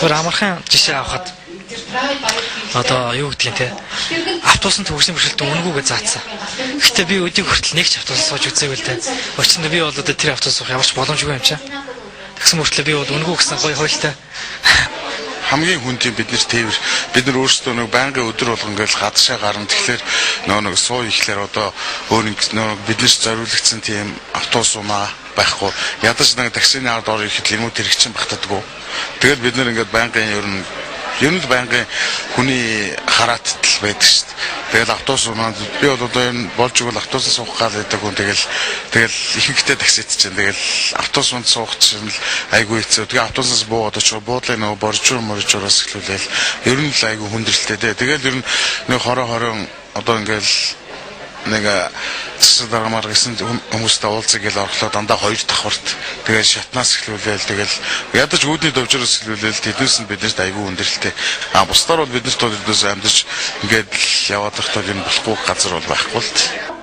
Тэр амархан жишээ авахад одоо юу гэдгийг те автобусанд төгссөн бэрхшээлт өнгөөгөө заацсан. Гэхдээ би өдийг хүртэл нэг ч автобус сууж үзээгүй л те. Очинд би бол одоо тэр автобус суух ямар ч боломжгүй юм чаа. Тэгсэн мөртлөө би бол өнгөө гэсэн гоё хойлтой. Хамгийн хүндийн бид нар тээвэр бид нар өөрсдөө нэг байнгын өдөр болгон ингээл гадшаа гарна. Тэгэхээр нэг суу ихлээр одоо өөр нэг биднээс зориулагдсан тийм автобус унаа байхгүй. Ядаж нэг таксины ард ор ихэд лимут хэрэгчин багтдаггүй. Тэгээд бид нар ингээд байнгын ер нь байнгын хүний хараатт л байдаг шүү дээ. Тэгэл автобус унаад би бол одоо энэ болж игэл автобусаас суух гал байдаг хүн тэгэл ихэнхдээ таксид чинь тэгэл автобусанд суух чинь л айгүй хэцүү. Тэгээ автобусаас буугаад очиж буудлын нөгөө боржуураас эхлүүлээл ер нь л айгүй хүндрэлтэй дээ. Тэгэл ер нь нэг хорон одоо ингээл нэг цэцэг дарамаар гэсэн хүмүүстэй уулзах гэл орхлоо дандаа хоёр давхарт тэгээд шатнаас эхлүүлээл тэгэл ядаж үүдний довжоороос эхлүүлээл тэднээс нь биднэрт айгүй хүндрэлтэй. Бусдаар бол биднэрт бол амьдч ингээд яваад байхдаа энэ болохгүй газар бол байхгүй л.